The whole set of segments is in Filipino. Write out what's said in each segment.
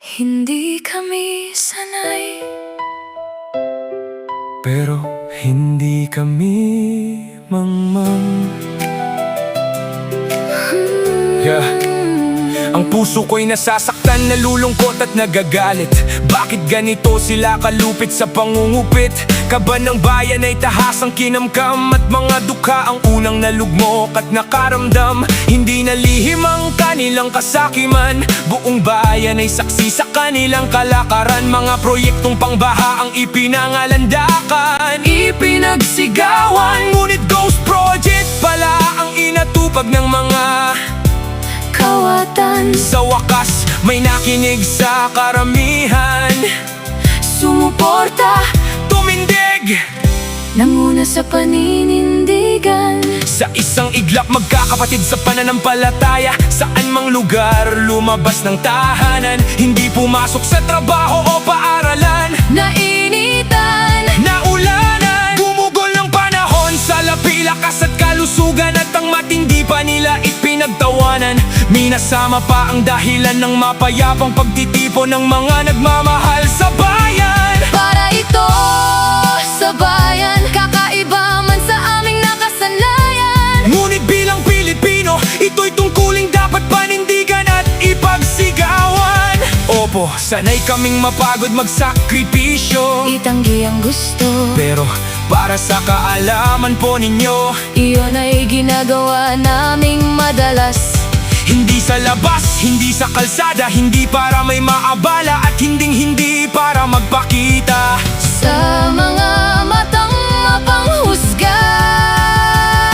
Hindi kami sanay, pero hindi kami mangmang. Ang puso ko'y nasasaktan, nalulungkot at nagagalit. Bakit ganito sila kalupit sa pangungupit? Kaban ng bayan ay tahasang kinamkam, at mga dukha ang unang nalugmok at nakaramdam. Hindi nalihim ang kanilang kasakiman, buong bayan ay saksi sa kanilang kalakaran. Mga proyektong pangbaha ang ipinangalandakan, ipinagsigawan, ngunit ghost project pala ang inatupag ng mga kawatan. sa wakas, may nakinig sa karamihan, Sumuporta, tumindig nanguna sa paninindigan. sa isang iglap, magkakapatid sa pananampalataya. Saan mang lugar, lumabas ng tahanan, hindi pumasok sa trabaho o paaralan. Nainitan, Naulanan, gumugol ng panahon sa lapi, lakas at kalusugan, at ang matindi pa nila ipinagtawanan. Minasama pa ang dahilan ng mapayapang pagtitipon ng mga nagmamahal sa bayan. para ito sa bayan, kakaiba man sa aming nakasanayan. Ngunit bilang Pilipino, ito'y tungkuling dapat panindigan at ipagsigawan. Opo, sanay kaming mapagod magsakripisyo, Itanggi ang gusto, pero para sa kaalaman po ninyo, iyon ay ginagawa naming madalas. hindi sa labas, hindi sa kalsada, hindi para may maabala, at hindi para magpakita Sa mga matang mapanghusga,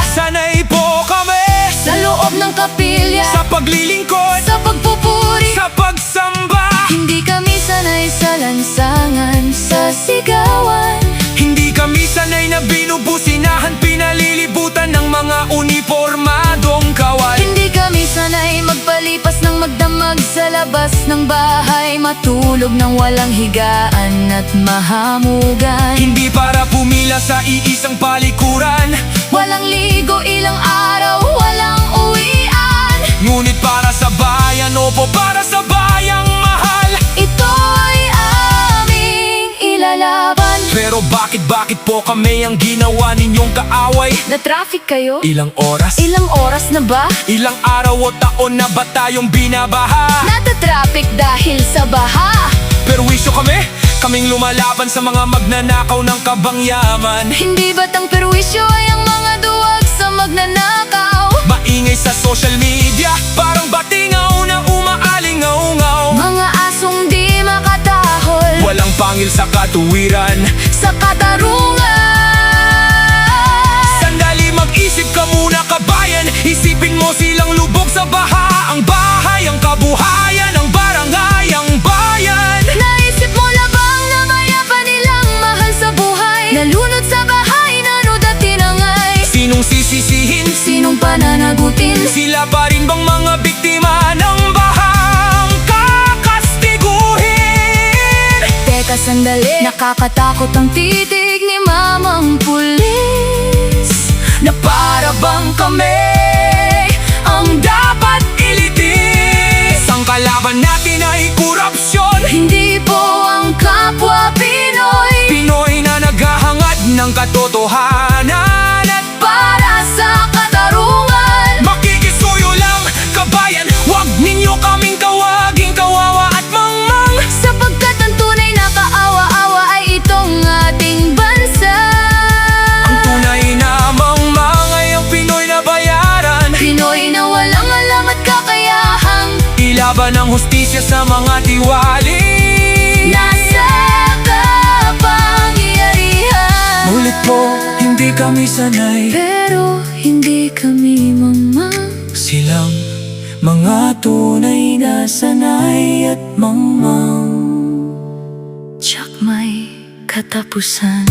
sanay po kami sa loob ng kapilya, sa paglilingkod, sa pagpupuri. sa pagsamba. Hindi kami sanay sa lansangan, sa sigawan. Hindi kami sanay na binubusinahan, pinalilibutan ng mga uniformadong kawal. Hindi kami sanay magpalipas ng magdamag sa labas ng bahay, matulog ng walang higaan at mahamugan. Hindi para pumila sa iisang palikuran, Walang ligo ilang araw, walang uwian. ngunit para sa bayan, opo, para sa bayang mahal. Ito ay aming ilalaban. Pero bakit po kami ang ginawa ninyong kaaway? Na-traffic kayo? Ilang oras? Ilang oras na ba? Ilang araw o taon na ba tayong binabaha? Nata-traffic dahil sa baha. Perwisyo kaming lumalaban sa mga magnanakaw ng kabangyaman. Hindi ba't ang perwisyo ay ang mga duwag sa magnanakaw? Maingay sa social media, parang batingaw na umaalingaw-ngaw. Mga asong di makatahol Walang pangil sa katuwiran. sa katarungan. Sandali, mag-isip ka muna kabayan, isipin mo silang lubog sa baha. Ang bahay, ang kabuhayan, ang barangay, ang bayan. Naisip mo na bang namaya pa nilang mahal sa buhay? Nalunod sa bahay, nanood at tinangay. Sinong sisisihin? Sinong pananagutin? Sila pa rin bang mga biktima ng bahang kakastiguhin? Teka sandali, nakakatakot ang titig ni Mamang Pulis, Na para bang kami ang dapat ilitis? Ang kalaban natin ay korupsyon, hindi po ang kapwa Pinoy. Pinoy na naghahangad ng katotohanan at Para sa katarungan, makikisuyo lang kabayan. Huwag ninyo kaming kawaging kawawa at mangmang, sapagkat ang tunay na kaawa-awa ay itong ating bansa. ang tunay na mangmang ay ang Pinoy na bayaran. Pinoy na walang alam at kakayahang Ilaban ang hustisya sa mga tiwali. nasa kapangyarihan. Ulit po, hindi kami sanay, Pero hindi kami mangmang. silang mga tunay na sanay at mangmang. Tsak may katapusan.